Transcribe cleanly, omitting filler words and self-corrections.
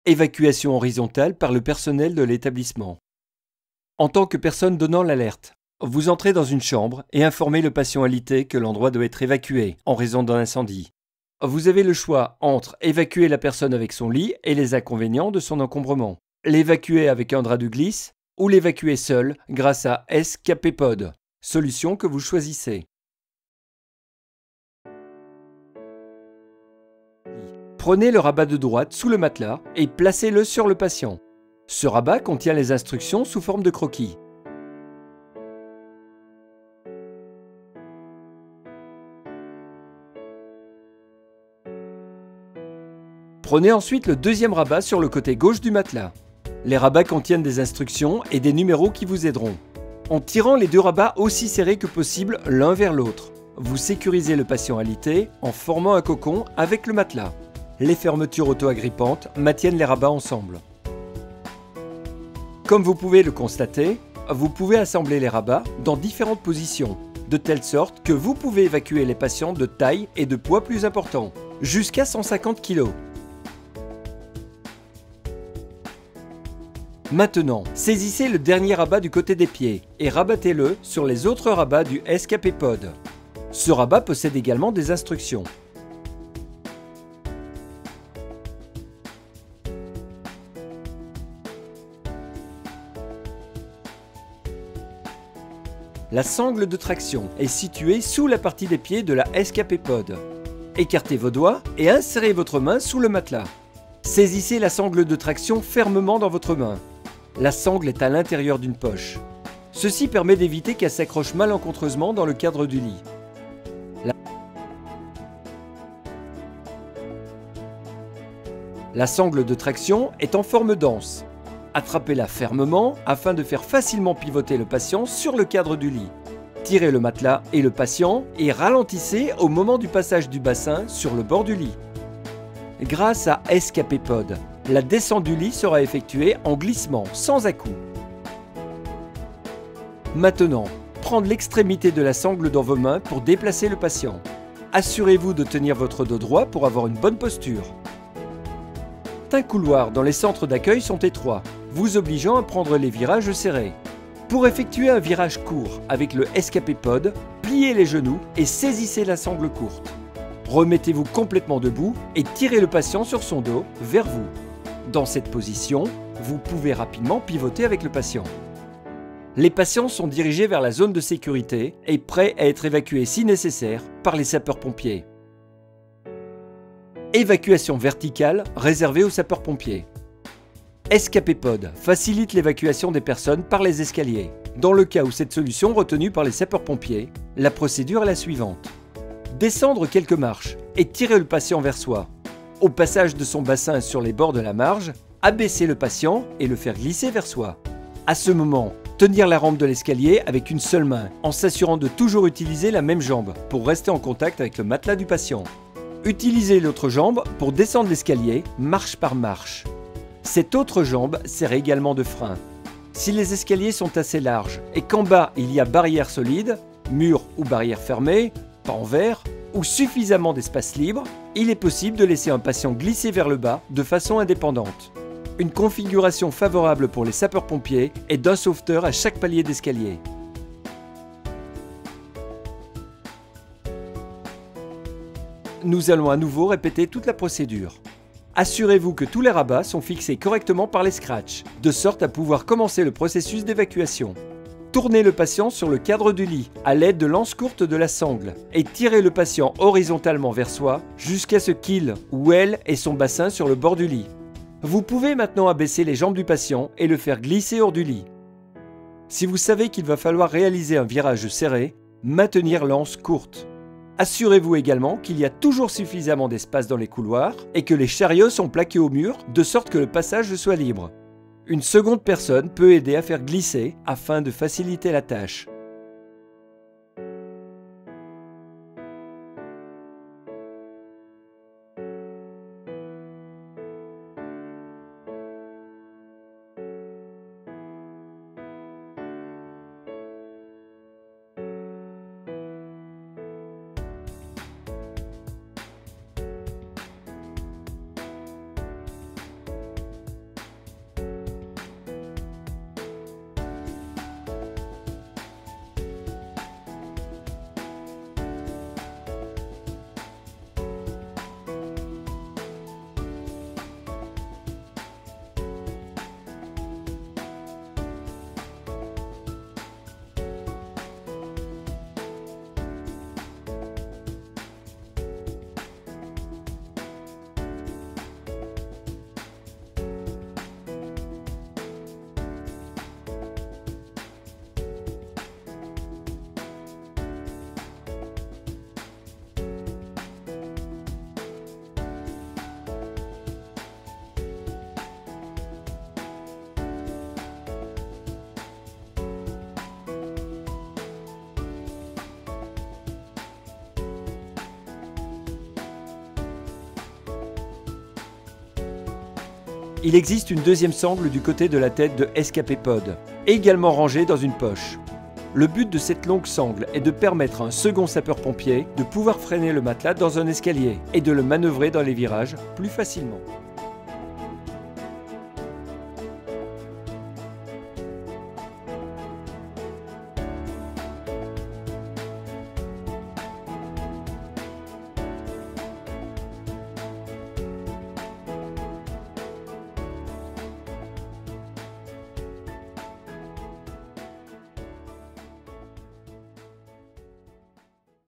Évacuation horizontale par le personnel de l'établissement. En tant que personne donnant l'alerte, vous entrez dans une chambre et informez le patient alité que l'endroit doit être évacué en raison d'un incendie. Vous avez le choix entre évacuer la personne avec son lit et les inconvénients de son encombrement, l'évacuer avec un drap de glisse ou l'évacuer seul grâce à SKP-Pod, solution que vous choisissez. Prenez le rabat de droite sous le matelas et placez-le sur le patient. Ce rabat contient les instructions sous forme de croquis. Prenez ensuite le deuxième rabat sur le côté gauche du matelas. Les rabats contiennent des instructions et des numéros qui vous aideront. En tirant les deux rabats aussi serrés que possible l'un vers l'autre, vous sécurisez le patient alité en formant un cocon avec le matelas. Les fermetures auto-agrippantes maintiennent les rabats ensemble. Comme vous pouvez le constater, vous pouvez assembler les rabats dans différentes positions, de telle sorte que vous pouvez évacuer les patients de taille et de poids plus importants, jusqu'à 150 kg. Maintenant, saisissez le dernier rabat du côté des pieds et rabattez-le sur les autres rabats du SKP-Pod. Ce rabat possède également des instructions. La sangle de traction est située sous la partie des pieds de la SKP-Pod. Écartez vos doigts et insérez votre main sous le matelas. Saisissez la sangle de traction fermement dans votre main. La sangle est à l'intérieur d'une poche. Ceci permet d'éviter qu'elle s'accroche malencontreusement dans le cadre du lit. La sangle de traction est en forme d'anse. Attrapez-la fermement afin de faire facilement pivoter le patient sur le cadre du lit. Tirez le matelas et le patient et ralentissez au moment du passage du bassin sur le bord du lit. Grâce à SKP-Pod, la descente du lit sera effectuée en glissement, sans à-coups. Maintenant, prendre l'extrémité de la sangle dans vos mains pour déplacer le patient. Assurez-vous de tenir votre dos droit pour avoir une bonne posture. Certains couloirs dans les centres d'accueil sont étroits, vous obligeant à prendre les virages serrés. Pour effectuer un virage court avec le SKP-Pod, pliez les genoux et saisissez la sangle courte. Remettez-vous complètement debout et tirez le patient sur son dos vers vous. Dans cette position, vous pouvez rapidement pivoter avec le patient. Les patients sont dirigés vers la zone de sécurité et prêts à être évacués si nécessaire par les sapeurs-pompiers. Évacuation verticale réservée aux sapeurs-pompiers. SKP-Pod facilite l'évacuation des personnes par les escaliers. Dans le cas où cette solution retenue par les sapeurs-pompiers, la procédure est la suivante. Descendre quelques marches et tirer le patient vers soi. Au passage de son bassin sur les bords de la marge, abaisser le patient et le faire glisser vers soi. À ce moment, tenir la rampe de l'escalier avec une seule main en s'assurant de toujours utiliser la même jambe pour rester en contact avec le matelas du patient. Utilisez l'autre jambe pour descendre l'escalier marche par marche. Cette autre jambe sert également de frein. Si les escaliers sont assez larges et qu'en bas il y a barrière solide, mur ou barrière fermée, pas en verre, ou suffisamment d'espace libre, il est possible de laisser un patient glisser vers le bas de façon indépendante. Une configuration favorable pour les sapeurs-pompiers est d'un sauveteur à chaque palier d'escalier. Nous allons à nouveau répéter toute la procédure. Assurez-vous que tous les rabats sont fixés correctement par les scratchs, de sorte à pouvoir commencer le processus d'évacuation. Tournez le patient sur le cadre du lit à l'aide de l'anse courte de la sangle et tirez le patient horizontalement vers soi jusqu'à ce qu'il ou elle ait son bassin sur le bord du lit. Vous pouvez maintenant abaisser les jambes du patient et le faire glisser hors du lit. Si vous savez qu'il va falloir réaliser un virage serré, maintenir l'anse courte. Assurez-vous également qu'il y a toujours suffisamment d'espace dans les couloirs et que les chariots sont plaqués au mur de sorte que le passage soit libre. Une seconde personne peut aider à faire glisser afin de faciliter la tâche. Il existe une deuxième sangle du côté de la tête de SKP-Pod, également rangée dans une poche. Le but de cette longue sangle est de permettre à un second sapeur-pompier de pouvoir freiner le matelas dans un escalier et de le manœuvrer dans les virages plus facilement.